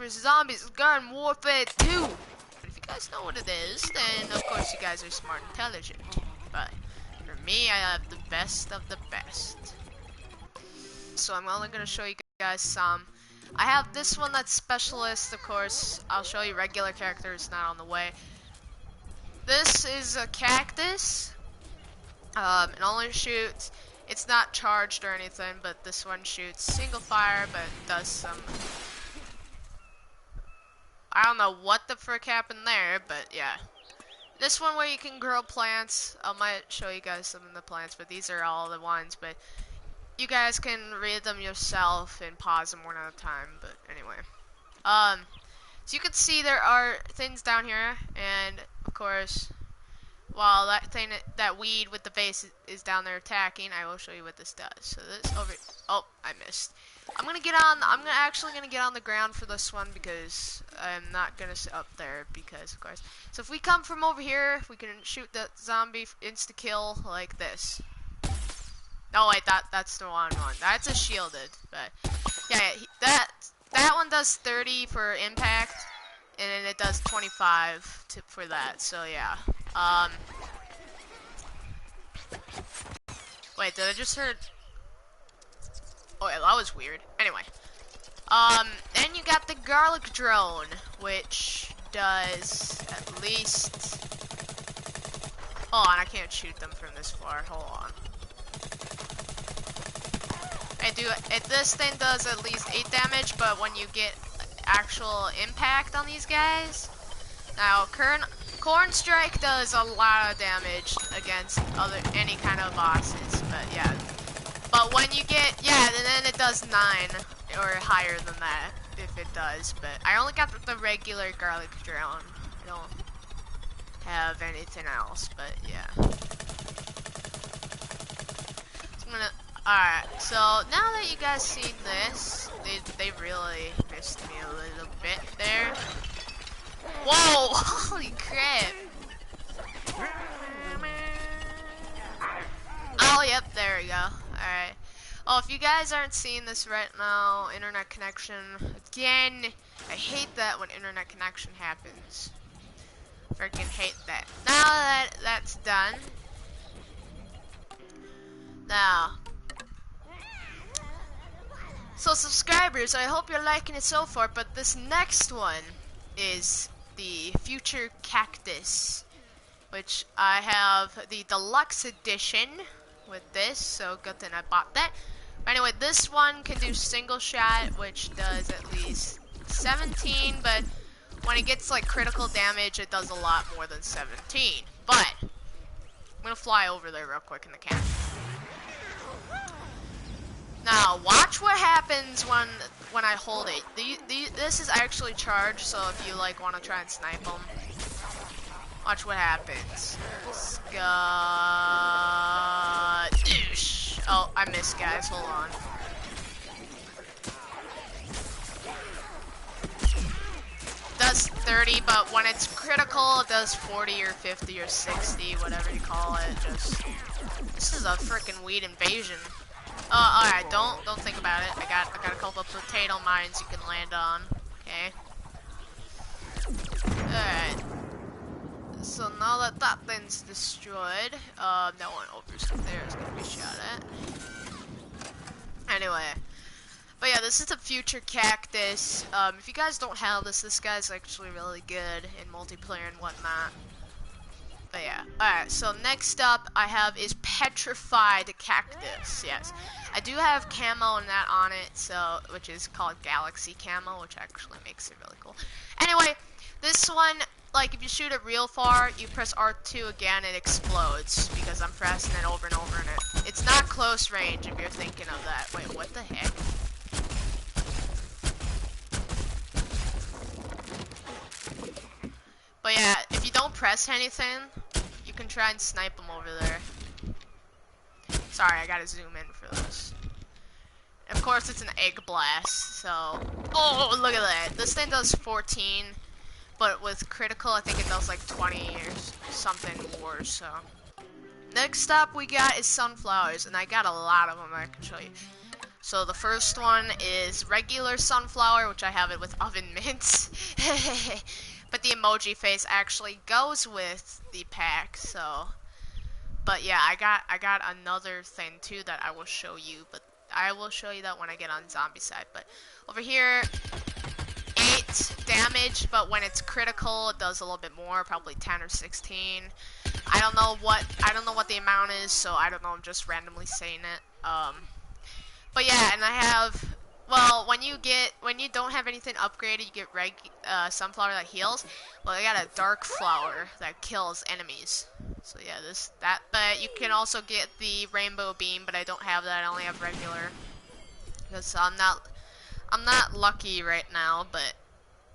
vs. Zombies Garden Warfare 2. But if you guys know what it is, then of course you guys are smart and intelligent. But for me, I have the best of the best. So I'm only going to show you guys some. I have this one that's specialist, of course. I'll show you regular characters, not on the way. This is a cactus. It only shoots. It's not charged or anything, but this one shoots single fire, but does some. I don't know what the frick happened there, but yeah. This one where you can grow plants. I might show you guys some of the plants, but these are all the ones. But you guys can read them yourself and pause them one at a time. But anyway, so you can see there are things down here, and of course. While that thing, that weed with the base is down there attacking, I will show you what this does. So this over, oh, I missed. I'm actually gonna get on the ground for this one because I'm not gonna sit up there because of course. So if we come from over here, we can shoot the zombie insta kill like this. Oh wait, that's the wrong one. That's a shielded, but yeah, that one does 30 for impact, and then it does 25 for that. So yeah. Wait, did I just heard? Oh, yeah, that was weird. Anyway, then you got the garlic drone, which does at least. Hold on, I can't shoot them from this far. Hold on. This thing does at least 8 damage, but when you get actual impact on these guys, now Corn Strike does a lot of damage against any kind of bosses, but yeah. But when you get, yeah, and then it does 9 or higher than that if it does. But I only got the regular garlic drone. I don't have anything else, but yeah. So alright, so now that you guys seen this, they really missed me a little bit there. Whoa! Holy crap! Oh, yep, there we go. Alright. Oh, if you guys aren't seeing this right now, internet connection. Again, I hate that when internet connection happens. Freaking hate that. Now that that's done. Now. So, subscribers, I hope you're liking it so far, but this next one is the future cactus, which I have the deluxe edition with this, so good thing I bought that. But anyway, this one can do single shot, which does at least 17, but when it gets like critical damage, it does a lot more than 17. But I'm gonna fly over there real quick in the camera. Now, watch what happens when I hold it. This is actually charged, so if you like want to try and snipe them, watch what happens. Oh, I missed, guys. Hold on. It does 30, but when it's critical, it does 40 or 50 or 60, whatever you call it. This is a freaking weed invasion. Alright, don't think about it. I got a couple of potato mines you can land on. Okay. Alright. So now that that thing's destroyed, that one over there is gonna be shot at. Anyway. But yeah, this is the future cactus. If you guys don't have this guy's actually really good in multiplayer and whatnot. But yeah, alright, so next up I have is petrified cactus. Yes, I do have camo and that on it, so which is called galaxy camo, which actually makes it really cool. Anyway, this one, like if you shoot it real far, you press R2 again, it explodes because I'm pressing it over and over, and it's not close range if you're thinking of that. Wait, what the heck? But yeah, if you don't press anything, you can try and snipe them over there. Sorry, I gotta zoom in for this. Of course, it's an egg blast, so. Oh, look at that. This thing does 14, but with critical, I think it does like 20 or something more, so. Next up we got is sunflowers, and I got a lot of them I can show you. So the first one is regular sunflower, which I have it with oven mitts. But the emoji face actually goes with the pack, so. But yeah, I got another thing too that I will show you, but I will show you that when I get on zombie side. But over here, 8 damage, but when it's critical, it does a little bit more, probably 10 or 16. I don't know what the amount is, so I don't know. I'm just randomly saying it. But yeah, and I have, well, when you don't have anything upgraded, you get sunflower that heals. Well, I got a dark flower that kills enemies. So yeah, but you can also get the rainbow beam, but I don't have that. I only have regular. Because I'm not lucky right now, but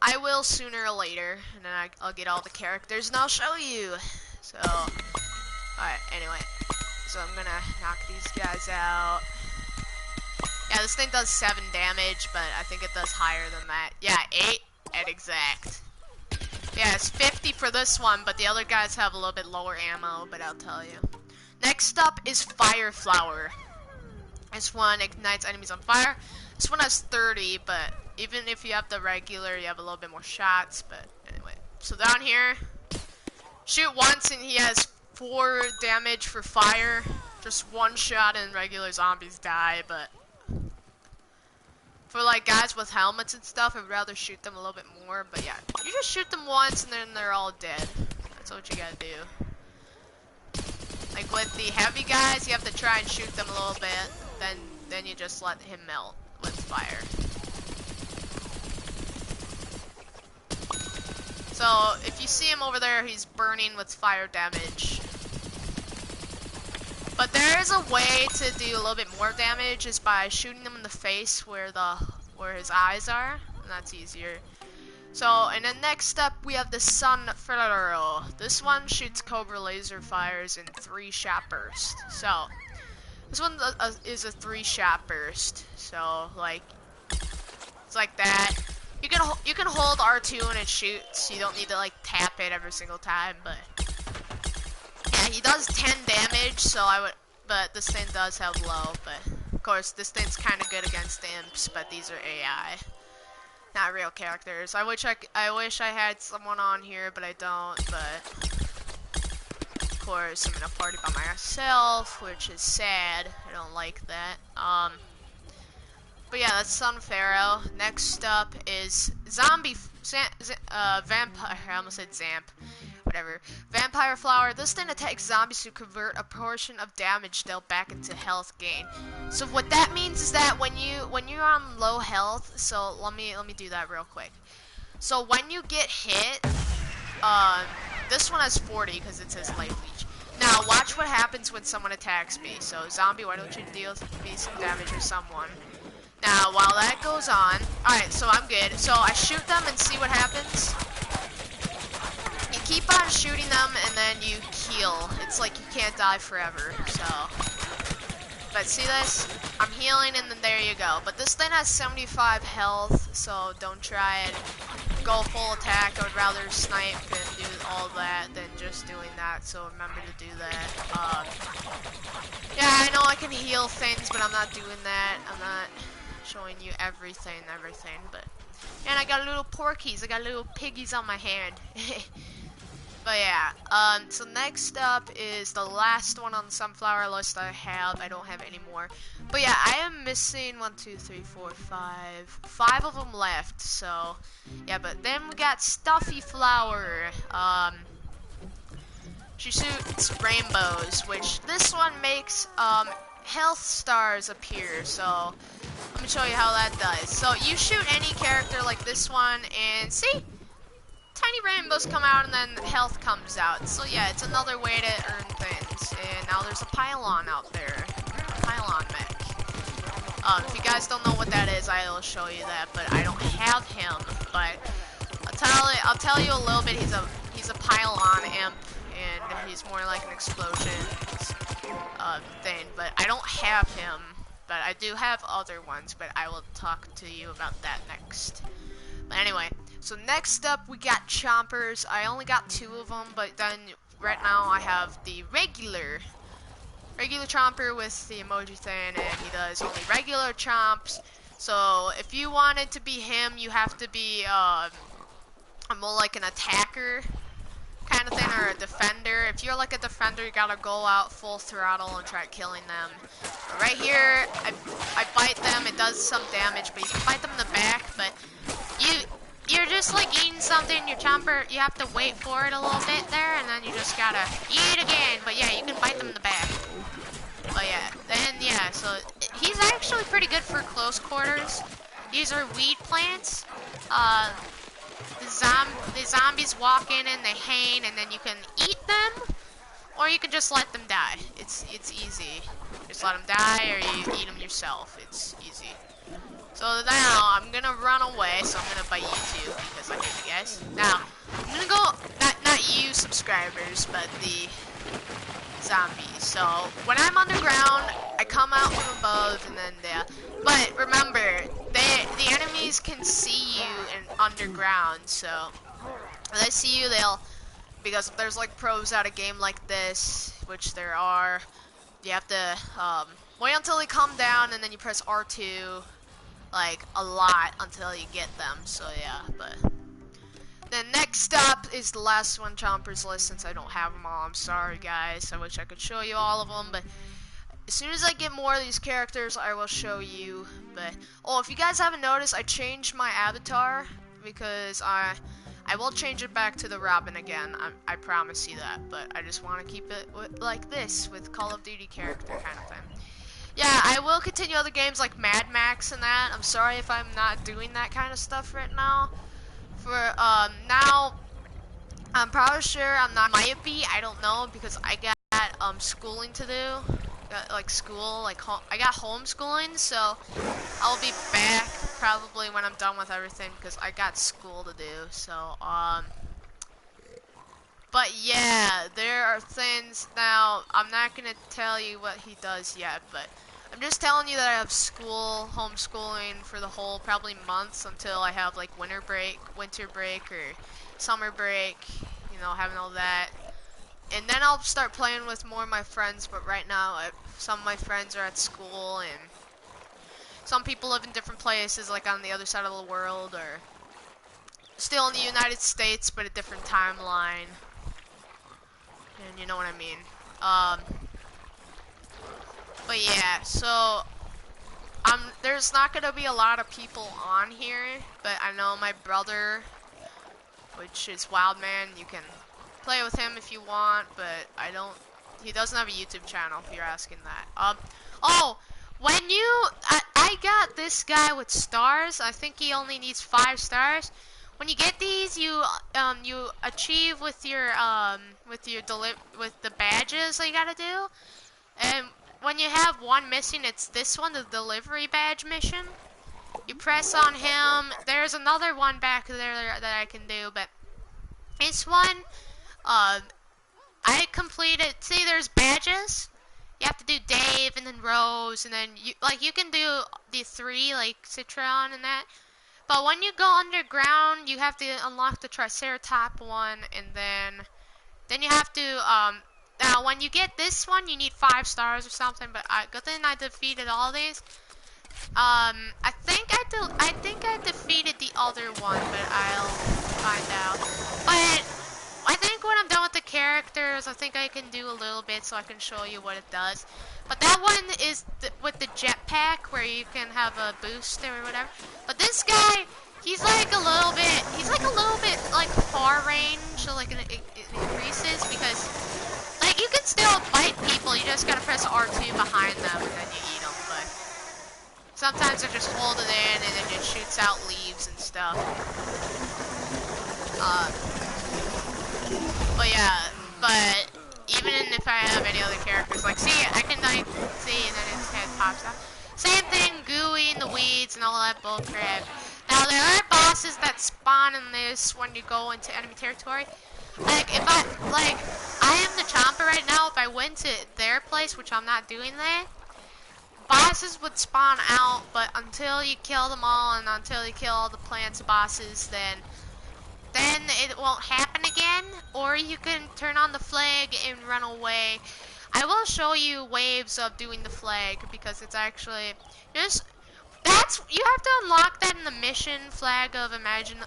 I will sooner or later, and then I'll get all the characters and I'll show you. So, alright, anyway. So I'm gonna knock these guys out. Yeah, this thing does 7 damage, but I think it does higher than that. Yeah, 8 at exact. Yeah, it's 50 for this one, but the other guys have a little bit lower ammo, but I'll tell you. Next up is Fire Flower. This one ignites enemies on fire. This one has 30, but even if you have the regular, you have a little bit more shots, but anyway. So down here, shoot once and he has 4 damage for fire. Just one shot and regular zombies die, but for like guys with helmets and stuff, I'd rather shoot them a little bit more, but yeah. You just shoot them once and then they're all dead. That's what you gotta do. Like with the heavy guys, you have to try and shoot them a little bit, then you just let him melt with fire. So if you see him over there, he's burning with fire damage. But there is a way to do a little bit more damage, is by shooting him in the face where his eyes are, and that's easier. So, and then next up we have the Sunflower. This one shoots Cobra laser fires in 3-shot burst. So, this one is a 3-shot burst. So, like, it's like that. You can hold R2 and it shoots. You don't need to like tap it every single time, but yeah, he does 10 damage. So but this thing does have low. But of course, this thing's kind of good against imps, but these are AI. Not real characters. I wish I had someone on here, but I don't. But of course, I'm in a party by myself, which is sad. I don't like that. But yeah, that's Sunflower. Next up is Vampire. I almost said Zamp. Whatever. Vampire Flower. This thing attacks zombies to convert a portion of damage dealt back into health gain. So what that means is that when you're on low health, so let me do that real quick. So when you get hit, this one has 40 because it says life leech. Now watch what happens when someone attacks me. So zombie, why don't you deal me some damage or someone? Now while that goes on, alright, so I'm good. So I shoot them and see what happens. You keep on shooting them and then you heal. It's like you can't die forever, so. But see this? I'm healing and then there you go. But this thing has 75 health, so don't try it. Go full attack. I would rather snipe and do all that than just doing that, so remember to do that. Yeah, I know I can heal things, but I'm not doing that. I'm not showing you everything, but. And I got little porkies. I got little piggies on my hand. But yeah, so next up is the last one on the Sunflower list I have. I don't have any more. But yeah, I am missing 5 of them left. So yeah, but then we got Stuffy Flower. She shoots rainbows, which this one makes health stars appear. So let me show you how that does. So you shoot any character like this one, and see? Tiny rainbows come out and then health comes out. So yeah, it's another way to earn things. And now there's a pylon out there. Pylon mech. If you guys don't know what that is, I'll show you that, but I don't have him. But I'll tell you a little bit. He's a pylon imp, and he's more like an explosion thing. But I don't have him. But I do have other ones, but I will talk to you about that next. But anyway. So next up we got Chompers. I only got 2 of them, but then right now I have the regular regular chomper with the emoji thing, and he does only regular chomps. So if you wanted to be him, you have to be more like an attacker kind of thing, or a defender. If you're like a defender, you gotta go out full throttle and try killing them. But right here, I bite them. It does some damage, but you can bite them in the back. But you're just like eating something. Your chomper, you have to wait for it a little bit there, and then you just gotta eat again. But yeah, you can bite them in the back. But yeah, then yeah, so he's actually pretty good for close quarters. These are weed plants. The zombies walk in and they hang, and then you can eat them, or you can just let them die. It's easy. Just let them die, or you eat them yourself. It's easy. So now I'm gonna run away. So I'm gonna bite you too because I hate you guys. Now I'm gonna go not you subscribers, but the zombies. So when I'm underground, I come out from above, and then there. But remember, the enemies can see you in underground. So when they see you, because if there's like pros at a game like this, which there are, you have to wait until they come down, and then you press R2 like a lot until you get them. So yeah, but. Then next up is the last one, Chomper's List, since I don't have them all. I'm sorry, guys. I wish I could show you all of them, but as soon as I get more of these characters, I will show you. But oh, if you guys haven't noticed, I changed my avatar because I will change it back to the Robin again. I promise you that. But I just want to keep it like this with Call of Duty character kind of thing. Yeah, I will continue other games like Mad Max and that. I'm sorry if I'm not doing that kind of stuff right now. For now, I'm probably sure I'm not. Might be, I don't know, because I got schooling to do. Got like school, like I got homeschooling, so I'll be back probably when I'm done with everything because I got school to do. So but yeah, there are things now. I'm not gonna tell you what he does yet, but I'm just telling you that I have school, homeschooling for the whole probably months until I have like winter break, or summer break, you know, having all that. And then I'll start playing with more of my friends, but right now some of my friends are at school, and some people live in different places, like on the other side of the world, or still in the United States, but a different timeline. And you know what I mean. But yeah, so there's not gonna be a lot of people on here, but I know my brother, which is Wildman, you can play with him if you want, but he doesn't have a YouTube channel if you're asking that. Oh, when I got this guy with stars. I think he only needs 5 stars. When you get these, you achieve with your with the badges that you gotta do. And when you have one missing, it's this one, the delivery badge mission. You press on him. There's another one back there that I can do, but this one, I completed. See, there's badges. You have to do Dave and then Rose, and then you can do the 3 like Citron and that. But when you go underground, you have to unlock the Triceratop one, and then you have to now when you get this one, you need 5 stars or something. But good thing I defeated all these. I think I defeated the other one, but I'll find out. But I think when I'm done with the characters, I think I can do a little bit so I can show you what it does. But that one is with the jetpack where you can have a boost or whatever. But this guy, he's like a little bit like far range, so like it increases because like you can still bite people. You just gotta press R2 behind them and then you eat them. But sometimes I just hold it in and then it shoots out leaves and stuff. But yeah, but even if I have any other characters, like see, I can like see, and then his head pops out. Same thing, gooey in the weeds and all that bullcrap. Now there are bosses that spawn in this when you go into enemy territory. Like if I am the Chomper right now. If I went to their place, which I'm not doing there, bosses would spawn out. But until you kill them all and until you kill all the plants bosses, then it won't happen again. Or you can turn on the flag and run away. I will show you waves of doing the flag because it's actually just that's you have to unlock that in the mission flag of imaginable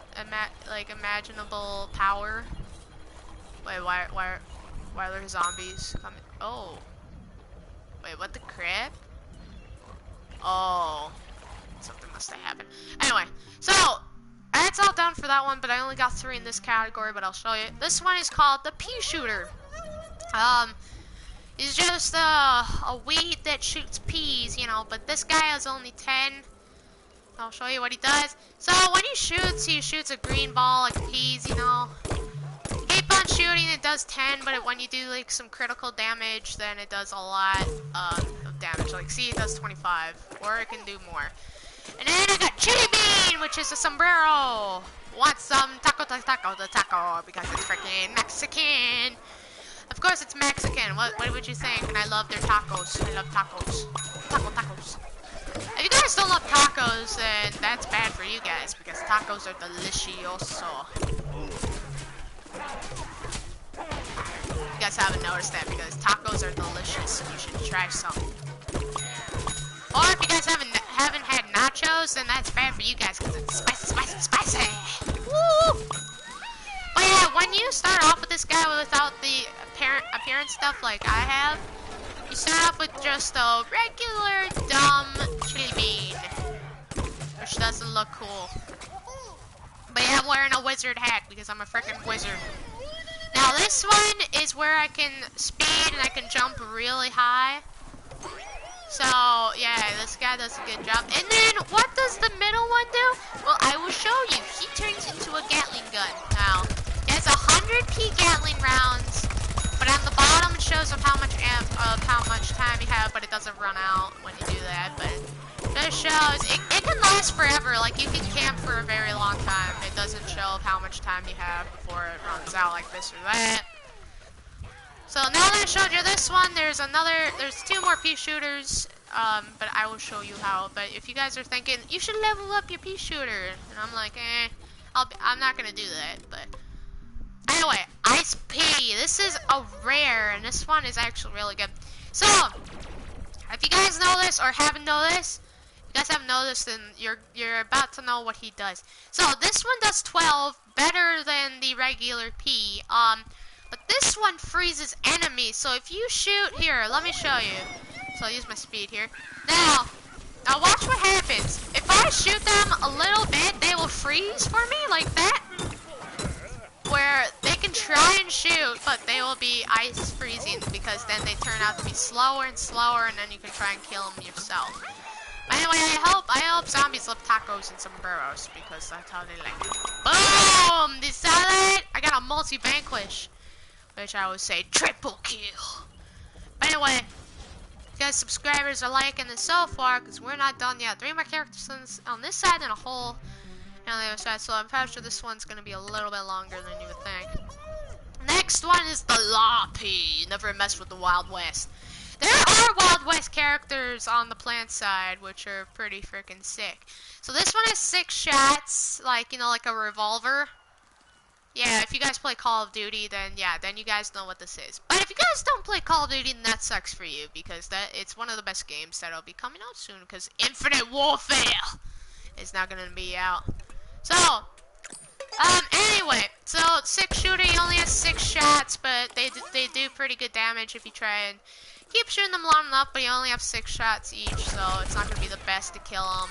power. Wait, why are there zombies coming? Oh, wait, what the crap? Oh, something must have happened. Anyway, so that's all done for that one, but I only got 3 in this category, but I'll show you. This one is called the pea shooter. It's just a weed that shoots peas, you know, but this guy has only 10. I'll show you what he does. So when he shoots a green ball like peas, you know. Keep on shooting, it does 10, but when you do like some critical damage, then it does a lot of damage. Like, see, it does 25, or it can do more. And then I got chili bean, which is a sombrero. Want some taco, because it's freaking Mexican. Of course it's Mexican. What would you think? And I love their tacos. I love tacos. Tacos. If you guys don't love tacos, then that's bad for you guys, because tacos are delicioso. You guys haven't noticed that, because tacos are delicious. You should try some. Or if you guys haven't had nachos, then that's bad for you guys, because it's spicy. Woo! But yeah, when you start off with this guy without the appearance stuff like I have, you start off with just a regular dumb chili bean, which doesn't look cool. But yeah, I'm wearing a wizard hat because I'm a freaking wizard. Now this one is where I can speed and I can jump really high. So yeah, this guy does a good job. And then what does the middle one do? Well, I will show you. He turns into a Gatling gun. Now, it has 100 P Gatling rounds, but on the bottom it shows how much time you have, but it doesn't run out when you do that. But it shows it can last forever. Like, you can camp for a very long time. It doesn't show how much time you have before it runs out, like this or that. So now that I showed you this one, there's 2 more pea shooters, but I will show you how. But if you guys are thinking, you should level up your pea shooter, and I'm like, I'm not gonna do that, but anyway, Ice Pea, this is a rare, and this one is actually really good. So, if you guys know this, or haven't know this, if you guys haven't know this, then you're about to know what he does. So, this one does 12, better than the regular pea, but this one freezes enemies, so if you shoot, here, let me show you. So I'll use my speed here. Now watch what happens. If I shoot them a little bit, they will freeze for me, like that. Where they can try and shoot, but they will be ice freezing, because then they turn out to be slower and slower, and then you can try and kill them yourself. But anyway, I hope zombies love tacos and sombreros, because that's how they like it. Boom! Did you see that? I got a multi-vanquish, which I would say triple kill. But anyway, you guys subscribers are liking this so far, because we're not done yet. 3 more characters on this side and a whole on the other side, so I'm pretty sure this one's going to be a little bit longer than you would think. Next one is the Loppy. You never mess with the Wild West. There are Wild West characters on the plant side, which are pretty freaking sick. So this one has 6 shots, like, you know, like a revolver. Yeah, if you guys play Call of Duty, then yeah, then you guys know what this is. But if you guys don't play Call of Duty, then that sucks for you, because it's one of the best games that'll be coming out soon, because Infinite Warfare is not going to be out. So, anyway, so 6 shooter, he only has 6 shots, but they do pretty good damage if you try and keep shooting them long enough, but you only have 6 shots each, so it's not going to be the best to kill them.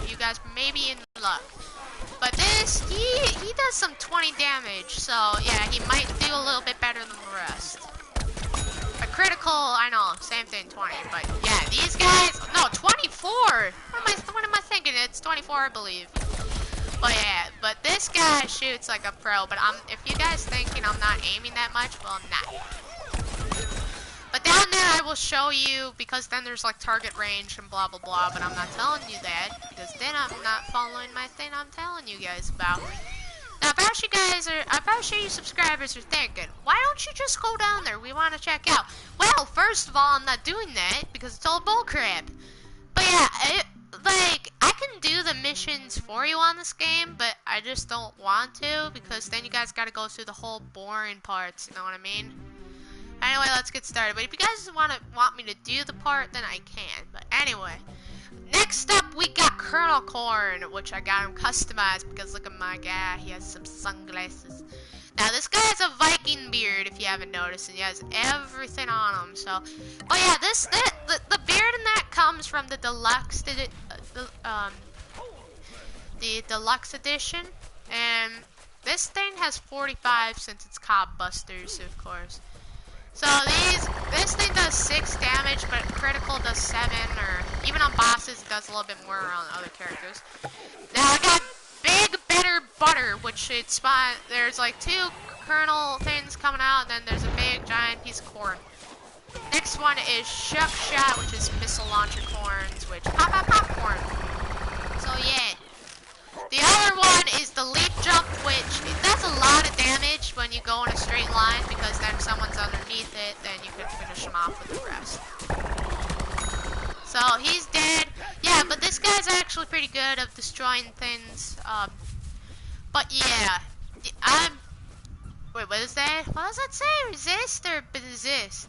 You guys may be in luck. But this, he does some 20 damage, so yeah, he might do a little bit better than the rest. A critical, I know, same thing, 20, but yeah, these guys, no, 24! What am I thinking? It's 24, I believe. But yeah, but this guy shoots like a pro, but if you guys thinking I'm not aiming that much, well, I'm not. But down there I will show you, because then there's like target range and blah blah blah, but I'm not telling you that, because then I'm not following my thing I'm telling you guys about. Now, I'm about sure you subscribers are thinking, why don't you just go down there? We want to check out. Well, first of all, I'm not doing that, because it's all bullcrap. But yeah, I can do the missions for you on this game, but I just don't want to, because then you guys gotta go through the whole boring parts, you know what I mean? Anyway, let's get started. But if you guys want me to do the part, then I can. But anyway, next up we got Colonel Corn, which I got him customized because look at my guy. He has some sunglasses. Now this guy has a Viking beard, if you haven't noticed, and he has everything on him. So, oh yeah, the beard in that comes from the deluxe, the deluxe edition, and this thing has 45 since it's Cob Busters, of course. So this thing does 6 damage, but critical does 7, or even on bosses it does a little bit more on other characters. Now I got Big Bitter Butter, which it spawn. There's like 2 kernel things coming out, and then there's a big giant piece of corn. Next one is Shuck Shot, which is missile launcher corns, which pop popcorn. So yeah. The other one is the leap jump, which it does a lot of damage when you go in a straight line, because then if someone's underneath it, then you can finish them off with the rest. So he's dead. Yeah, but this guy's actually pretty good at destroying things. But yeah, wait, what is that? What does that say? Resist or resist?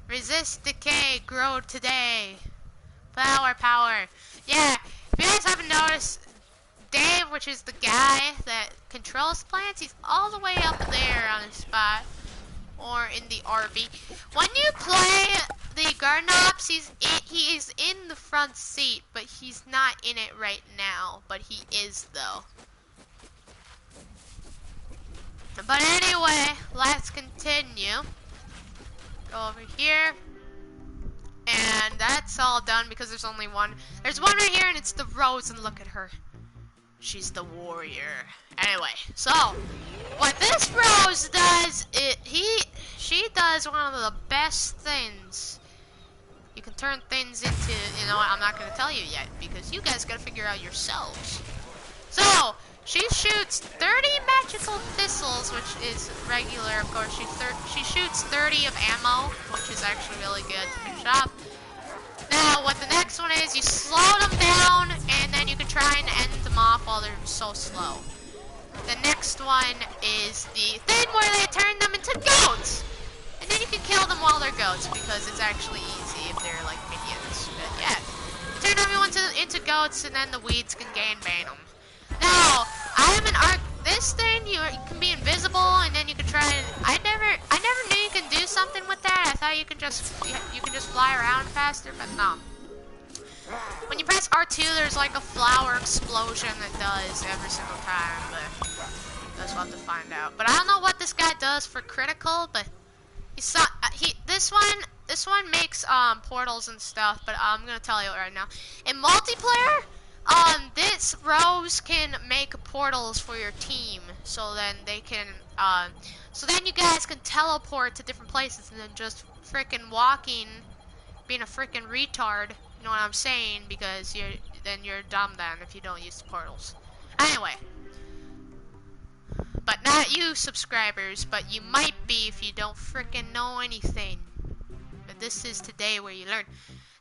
Resist decay, grow today. Power. Yeah, if you guys haven't noticed, Dave, which is the guy that controls plants, he's all the way up there on his spot, or in the RV. When you play the Garden Ops, he is in the front seat, but he's not in it right now. But he is though. But anyway, let's continue. Go over here. And that's all done because there's only one. There's one right here, and it's the Rose, and look at her. She's the warrior. Anyway, so what this Rose does, she does one of the best things. You can turn things into, you know what, I'm not going to tell you yet because you guys got to figure out yourselves. So, she shoots 30 magical thistles, which is regular, of course. She shoots 30 of ammo, which is actually really good to finish up. Now, what the next one is, you slow them down, and then you can try and end them off while they're so slow. The next one is the thing where they turn them into goats. And then you can kill them while they're goats, because it's actually easy if they're like minions. But yeah, turn everyone into goats, and then the weeds can gangbang them. Now, I have an arc. This thing, you can be invisible, and then you can try and. I never knew you can do something with that. I thought you can just fly around faster, but no. When you press R2, there's like a flower explosion that does every single time, but that's what we'll have to find out. But I don't know what this guy does for critical, but this one makes portals and stuff. But I'm gonna tell you right now, in multiplayer. This Rose can make portals for your team, so then they can, so then you guys can teleport to different places, and then just frickin' walking, being a frickin' retard, you know what I'm saying, because you're dumb then if you don't use the portals. Anyway. But not you, subscribers, but you might be if you don't frickin' know anything. But this is today where you learn.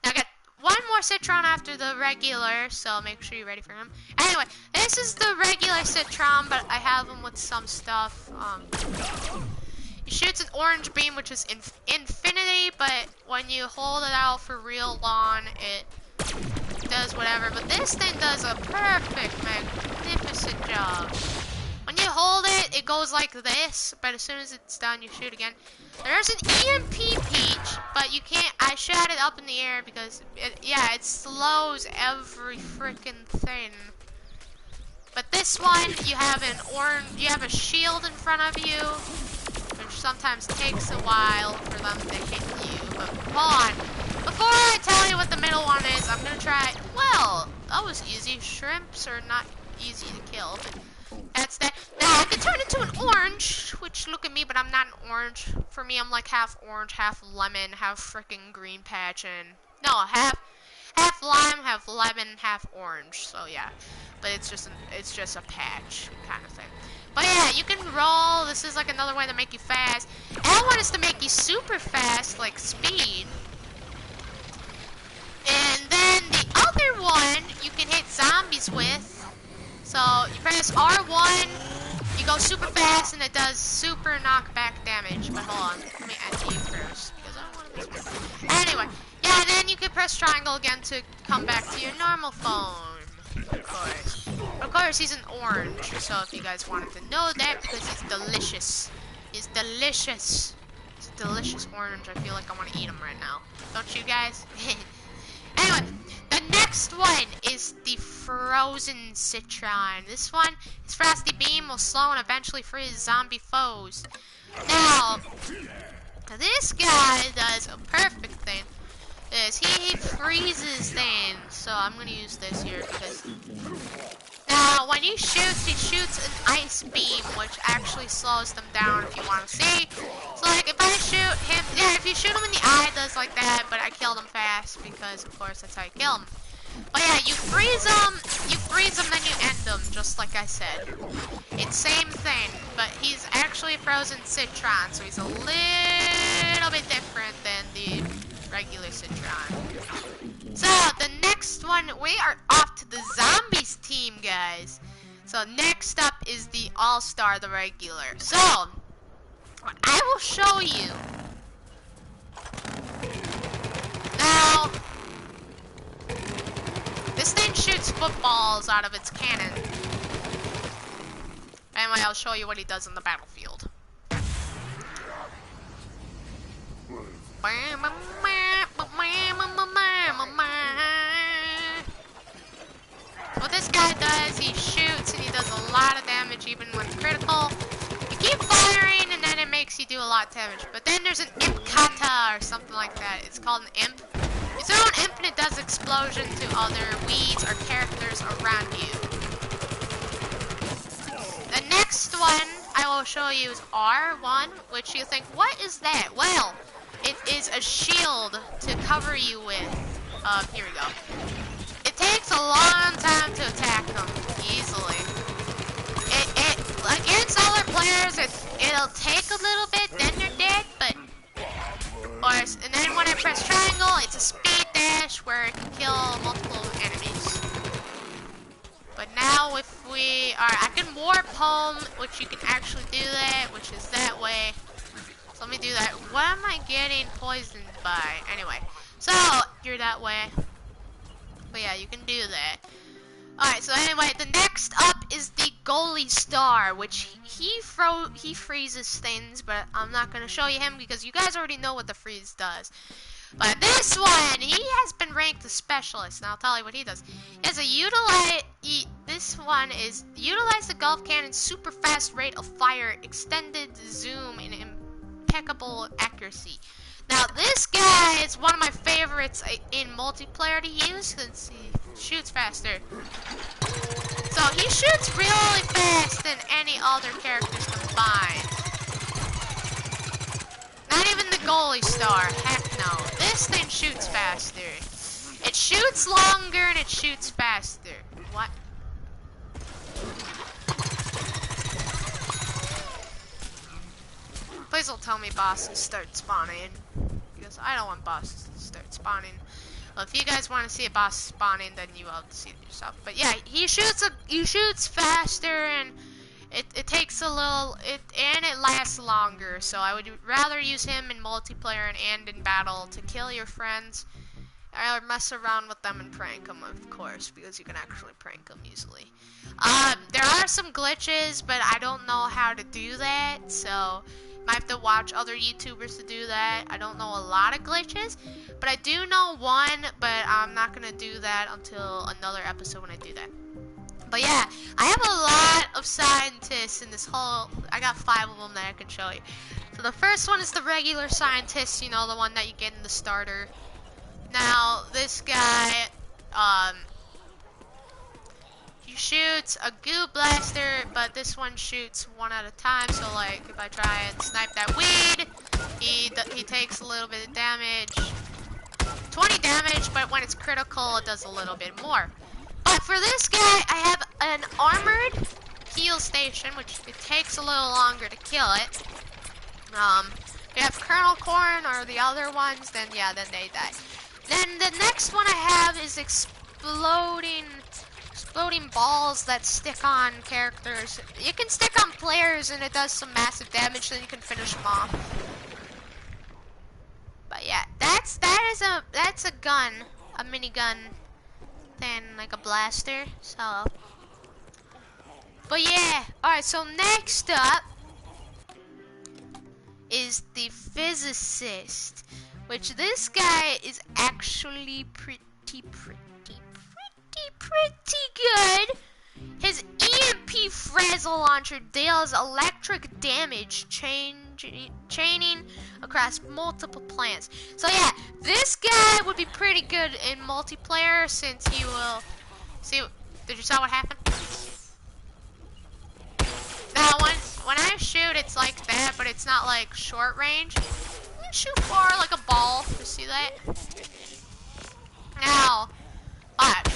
Now I got one more Citron after the regular, so make sure you're ready for him. Anyway, this is the regular Citron, but I have him with some stuff. He shoots an orange beam, which is infinity, but when you hold it out for real long, it does whatever. But this thing does a perfect, magnificent job. When you hold it, it goes like this, but as soon as it's done, you shoot again. There's an EMP Peach, but you can't. I shot it up in the air because, it slows every freaking thing. But this one, you have a shield in front of you, which sometimes takes a while for them to hit you. But hold on, before I tell you what the middle one is, I'm gonna try. Well, that was easy. Shrimps are not easy to kill. But that's that. Now I can turn into an orange, which look at me, but I'm not an orange. For me, I'm like half orange, half lemon, half frickin' green patch, and no, half lime, half lemon, half orange. So yeah, but it's just a patch kind of thing. But yeah, you can roll. This is like another way to make you fast. That one is to make you super fast, like speed. And then the other one you can hit zombies with. So you press R1, You go super fast and it does super knockback damage. But hold on, let me end you first because I don't want to miss my... Anyway, yeah, and then you can press triangle again to come back to your normal form. Of course. Of course, he's an orange. So if you guys wanted to know that, because he's delicious. He's delicious. He's a delicious orange. I feel like I want to eat him right now. Don't you guys? Anyway, the next one is the Frozen Citron. This one, his Frosty Beam will slow and eventually freeze zombie foes. Now, this guy does a perfect thing. He freezes things. So I'm going to use this here because... Now, when he shoots an ice beam, which actually slows them down if you want to see. So, like, if I shoot him, yeah, if you shoot him in the eye, it does like that, but I killed him fast because, of course, that's how you kill him. But yeah, you freeze them, then you end them, just like I said. It's same thing, but he's actually Frozen Citron, so he's a little bit different than the regular Citron. So, the next one, we are off to the zombies team, guys. So, next up is the All-Star, the regular. So, I will show you. Now, this thing shoots footballs out of its cannon. Anyway, I'll show you what he does in the battlefield. What this guy does, he shoots and he does a lot of damage even when critical. You keep firing and then it makes you do a lot of damage. But then there's an imp kata or something like that. It's called an imp. You throw an imp and it does explosion to other weeds or characters around you. The next one I will show you is R1, which you think, what is that? Well, it is a shield to cover you with. Here we go. It takes a long time to attack them easily. Against other players, it'll take a little bit, then you're dead, but... And then when I press triangle, it's a speed dash where it can kill multiple enemies. But now if we are... I can warp home, which you can actually do that, which is that way. So let me do that. What am I getting poisoned by? Anyway, so you're that way. But yeah, you can do that. Alright, so anyway, the next up is the Goalie Star, which he freezes things, but I'm not going to show you him because you guys already know what the freeze does. But this one, he has been ranked a specialist, and I'll tell you what he does. This one is utilize the Golf Cannon's super fast rate of fire, extended zoom, and impeccable accuracy. Now, this guy is one of my favorites in multiplayer to use since he shoots faster. So, he shoots really fast than any other characters combined. Not even the Goalie Star. Heck no. This thing shoots faster. It shoots longer and it shoots faster. What? Please don't tell me bosses start spawning. Because I don't want bosses to start spawning. Well, if you guys want to see a boss spawning, then you will have to see it yourself. But yeah, he shoots faster and it takes a little and it lasts longer. So I would rather use him in multiplayer and in battle to kill your friends. Or mess around with them and prank them, of course, because you can actually prank them easily. There are some glitches, but I don't know how to do that, so might have to watch other YouTubers to do that. I don't know a lot of glitches, but I do know one, but I'm not going to do that until another episode when I do that. But yeah, I have a lot of scientists in this whole... I got 5 of them that I can show you. So the first one is the regular scientist, you know, the one that you get in the starter. Now, this guy, he shoots a goo blaster, but this one shoots one at a time. So, like, if I try and snipe that weed, he takes a little bit of damage, 20 damage, but when it's critical, it does a little bit more. But for this guy, I have an armored heal station, which it takes a little longer to kill it. If you have Kernel Corn or the other ones, then yeah, then they die. Then the next one I have is exploding exploding balls that stick on characters. You can stick on players and it does some massive damage, then you can finish them off. But yeah, that's a gun, a minigun thing, like a blaster. So, but yeah, alright, so next up is the physicist, which this guy is actually pretty good. His EMP Frazzle launcher deals electric damage chaining across multiple plants. So yeah, this guy would be pretty good in multiplayer since he will... See, did you saw what happened? Now when I shoot, it's like that, but it's not like short range. You can shoot far like a ball. You see that? Now, watch.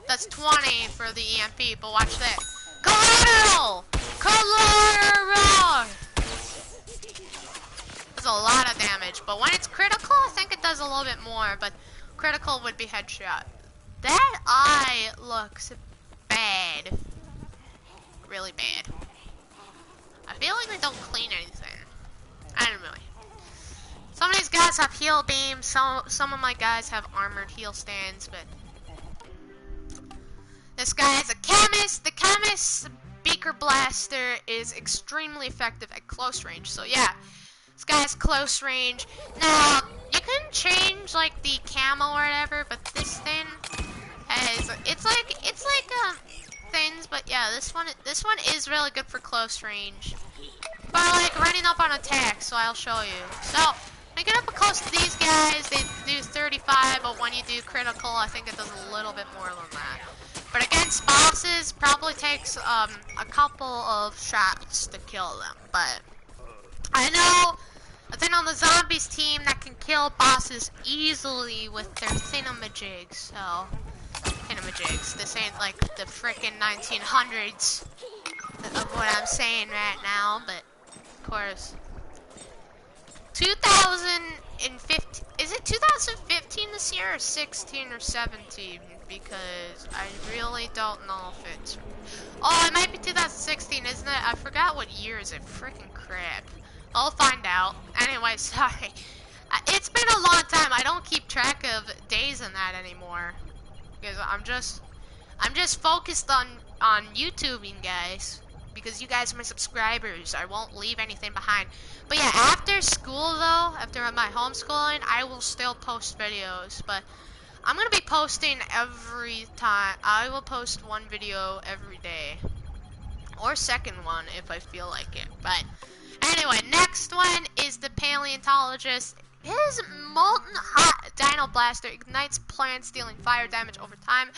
That's 20 for the EMP, but watch that. Collateral! Collateral! Does a lot of damage, but when it's critical, I think it does a little bit more, but critical would be headshot. That eye looks bad. Really bad. I feel like they don't clean anything. I don't really. Some of these guys have heal beams, some of my guys have armored heal stands, but this guy is a chemist. The chemist's beaker blaster is extremely effective at close range. So yeah, this guy's close range. Now, you can change like the camo or whatever, but this thing has, it's like things, but yeah, this one is really good for close range. But like running up on attack, so I'll show you. So, when you get up close to these guys, they do 35, but when you do critical, I think it does a little bit more than that. But against bosses, probably takes a couple of shots to kill them. But I know a thing on the zombies team that can kill bosses easily with their thinamajigs. So, thinamajigs. This ain't like the frickin' 1900s of what I'm saying right now, but of course. 2015, is it 2015 this year, or 16 or 17? Because I really don't know if it's... Oh, it might be 2016, isn't it? I forgot what year is it. Freaking crap. I'll find out. Anyway, sorry. It's been a long time. I don't keep track of days in that anymore. Because I'm just focused on YouTubing, guys. Because you guys are my subscribers. I won't leave anything behind. But yeah, after school though, after my homeschooling, I will still post videos. But I'm going to be posting every time. I will post one video every day. Or second one if I feel like it. But anyway, next one is the paleontologist. His molten hot dino blaster ignites plants, dealing fire damage over time.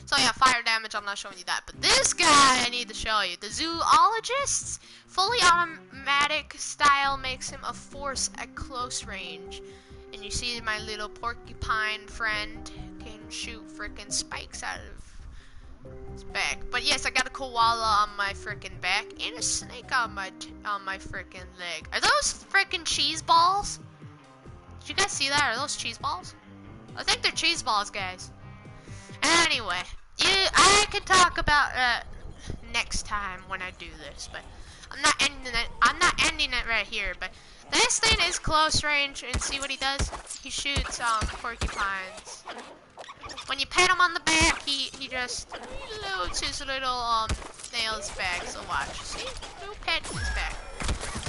So yeah, fire damage, I'm not showing you that. But this guy I need to show you. The zoologist's fully automatic style makes him a force at close range. And you see my little porcupine friend can shoot frickin' spikes out of his back. But yes, I got a koala on my frickin' back and a snake on my frickin' leg. Are those frickin' cheese balls? Did you guys see that? Are those cheese balls? I think they're cheese balls, guys. Anyway, I could talk about next time when I do this, but I'm not ending it right here. But this thing is close range, and see what he does? He shoots porcupines. When you pat him on the back, he just loads his little nails back. So watch, see, little pat his back.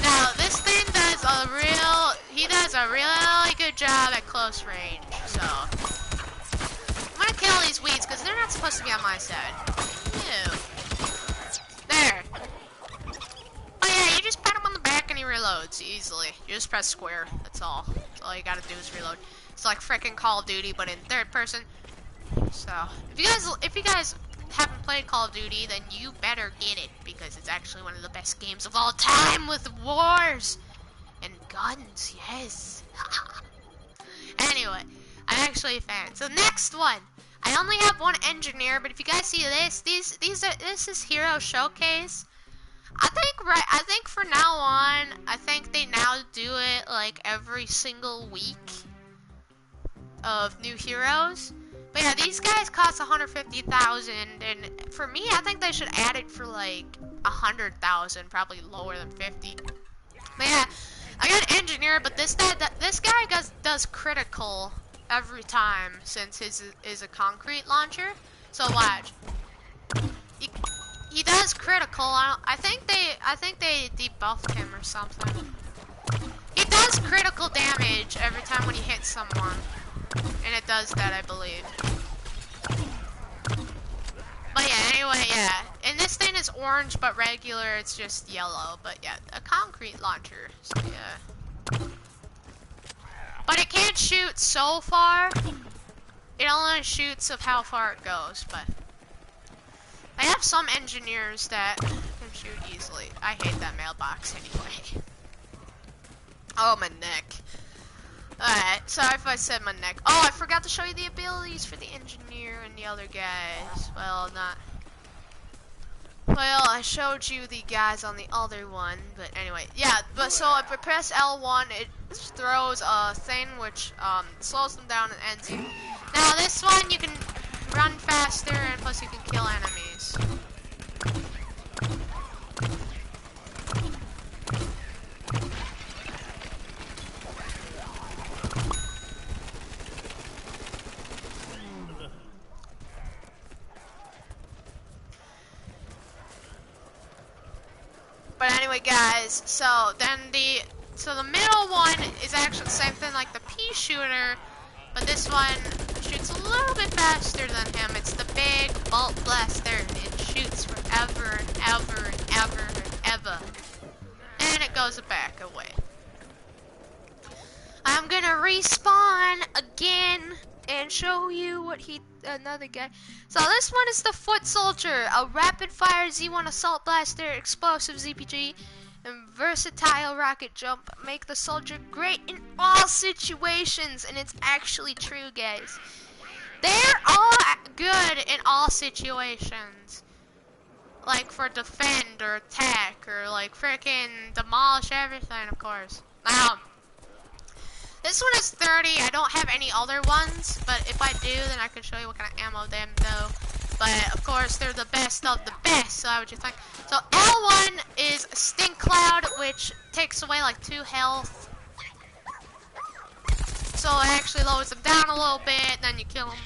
Now this thing does a really good job at close range. So I'm gonna kill these weeds because they're not supposed to be on my side. Ew. There. Oh yeah, you just pat him on the back and he reloads easily. You just press square. That's all. That's all you gotta do is reload. It's like frickin' Call of Duty, but in third person. So if you guys haven't played Call of Duty, then you better get it because it's actually one of the best games of all time with wars and guns. Yes. Anyway, I'm actually a fan. So next one, I only have one engineer, but if you guys see this, this is Hero Showcase. I think for now on, I think they now do it like every single week. of new heroes. But yeah, these guys cost 150,000, and for me, I think they should add it for like 100,000, probably lower than 50. But yeah, I got an engineer, but this guy does critical every time since his is a concrete launcher. So watch, he does critical. I think they debuffed him or something. He does critical damage every time when he hits someone, and it does that, I believe. But yeah, anyway, yeah. And this thing is orange, but regular, it's just yellow. But yeah, a concrete launcher. So yeah. But it can't shoot so far. It only shoots of how far it goes. But I have some engineers that can shoot easily. I hate that mailbox anyway. Oh, my neck. Alright, sorry if I said my neck. Oh, I forgot to show you the abilities for the engineer and the other guys. Well, well, I showed you the guys on the other one, but anyway. Yeah, but so if I press L1, it throws a thing which slows them down and ends you. Now, this one, you can run faster, and plus you can kill enemies. But anyway, guys, so then the middle one is actually the same thing like the pea shooter, but this one shoots a little bit faster than him. It's the big bolt blaster. It shoots forever and ever and ever and ever, and it goes back away. I'm gonna respawn again and show you what another guy. So this one is the foot soldier, a rapid fire Z1 assault blaster, explosive ZPG, and versatile rocket jump make the soldier great in all situations, and it's actually true, guys. They're all good in all situations, like for defend or attack or like freaking demolish everything, of course. Now, this one is 30. I don't have any other ones, but if I do, then I can show you what kind of ammo they do. But of course, they're the best of the best, so how would you think? So L1 is Stink Cloud, which takes away like 2 health. So it actually lowers them down a little bit, then you kill them.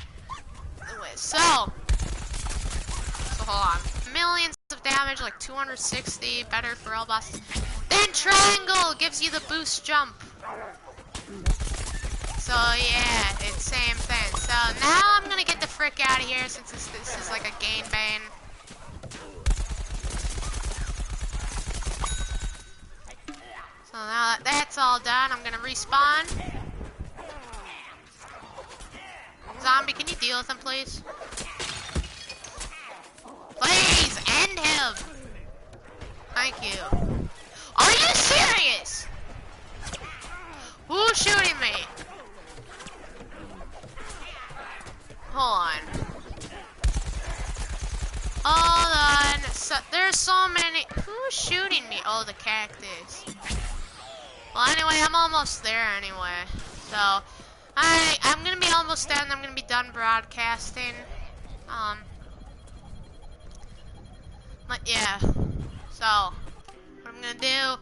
Anyway, so hold on. Millions of damage, like 260, better for all bosses. Then Triangle gives you the boost jump. So yeah, it's same thing. So now I'm gonna get the frick out of here since this is like a game bane. So now that that's all done, I'm gonna respawn. Zombie, can you deal with him, please? Please, end him! Thank you. Are you serious? Who's shooting me? Hold on. Hold on. So, there's so many. Who's shooting me? Oh, the cactus. Well, anyway, I'm almost there anyway. So, I'm gonna be almost done. I'm gonna be done broadcasting. But yeah. So, what I'm gonna do.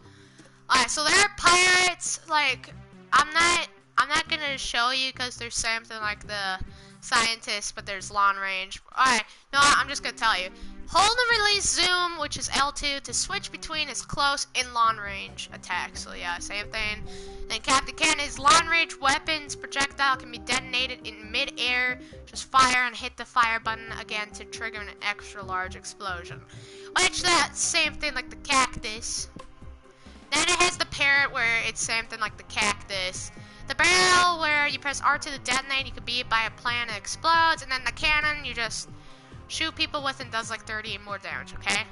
Alright, so there are pirates. Like, I'm not gonna show you because there's something like the scientists, but there's long range. Alright, no, I'm just gonna tell you. Hold and release zoom, which is L2, to switch between his close and long range attacks. So yeah, same thing. Then Captain Canada's long range weapons projectile can be detonated in mid-air. Just fire and hit the fire button again to trigger an extra large explosion. Which that same thing like the cactus. Then it has the parrot where it's same thing like the cactus. The barrel where you press R2 to detonate, you can be hit by a plant and it explodes. And then the cannon, you just shoot people with and does like 30 more damage, okay?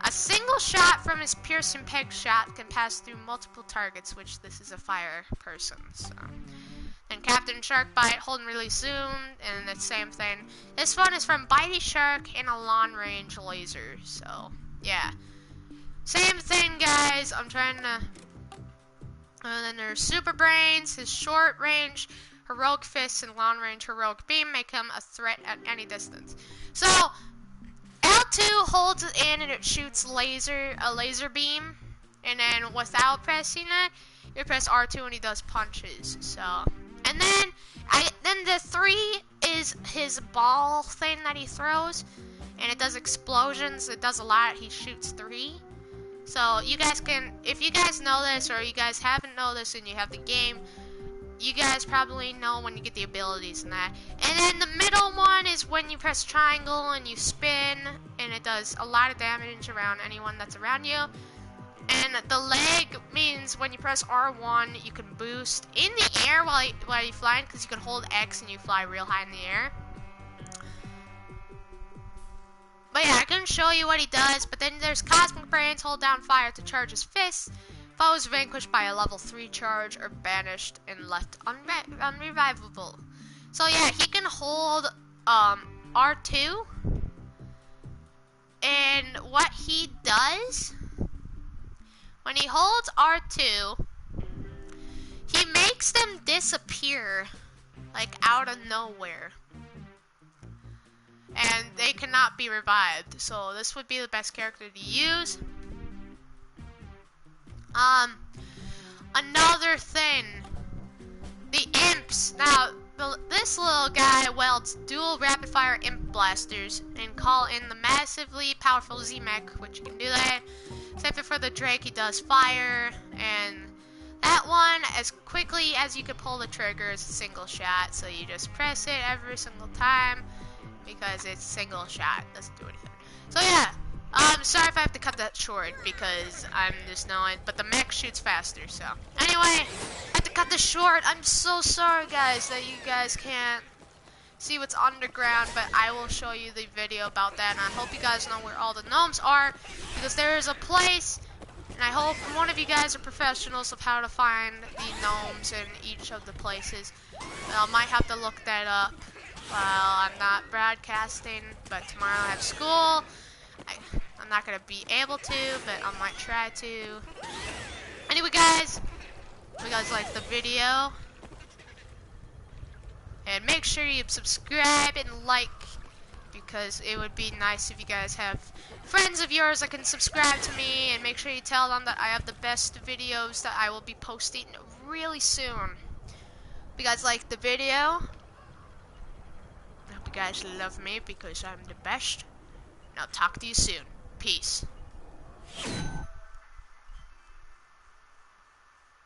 A single shot from his piercing peg shot can pass through multiple targets, which this is a fire person, so. And Captain Shark Bite, hold and release zoom, and the same thing. This one is from Bitey Shark and a long range laser, so yeah. Same thing, guys. I'm trying to. And then there's Super Brains, his short range Heroic Fist and Long Range Heroic Beam make him a threat at any distance. So, L2 holds it in and it shoots a laser beam. And then without pressing it, you press R2 and he does punches. So, and then the 3 is his ball thing that he throws. And it does explosions. It does a lot. He shoots 3. So you guys can, if you guys know this or you guys haven't know this and you have the game, you guys probably know when you get the abilities and that. And then the middle one is when you press triangle and you spin, and it does a lot of damage around anyone that's around you. And the leg means when you press R1, you can boost in the air while you're flying, because you can hold X and you fly real high in the air. But yeah, I couldn't show you what he does, but then there's Cosmic Brains, hold down fire to charge his fists. Foes vanquished by a level 3 charge or banished and left unrevivable. So yeah, he can hold R2. And what he does, when he holds R2, he makes them disappear, like out of nowhere. And they cannot be revived, so this would be the best character to use. Another thing, the imps. Now, this little guy welds dual rapid fire imp blasters and call in the massively powerful Z-Mech, which you can do that. Except for the Drake, he does fire, and that one, as quickly as you can pull the trigger, is a single shot, so you just press it every single time. Because it's single shot, doesn't do anything. So yeah, sorry if I have to cut that short because I'm just knowing, but the mech shoots faster. So anyway, I have to cut this short. I'm so sorry, guys, that you guys can't see what's underground, but I will show you the video about that. And I hope you guys know where all the gnomes are, because there is a place, and I hope one of you guys are professionals of how to find the gnomes in each of the places. I might have to look that up. Well, I'm not broadcasting, but tomorrow I have school. I'm not going to be able to, but I might try to. Anyway, guys, if you guys like the video, and make sure you subscribe and like, because it would be nice if you guys have friends of yours that can subscribe to me, and make sure you tell them that I have the best videos that I will be posting really soon. If you guys like the video, I hope you guys love me because I'm the best. And I'll talk to you soon. Peace.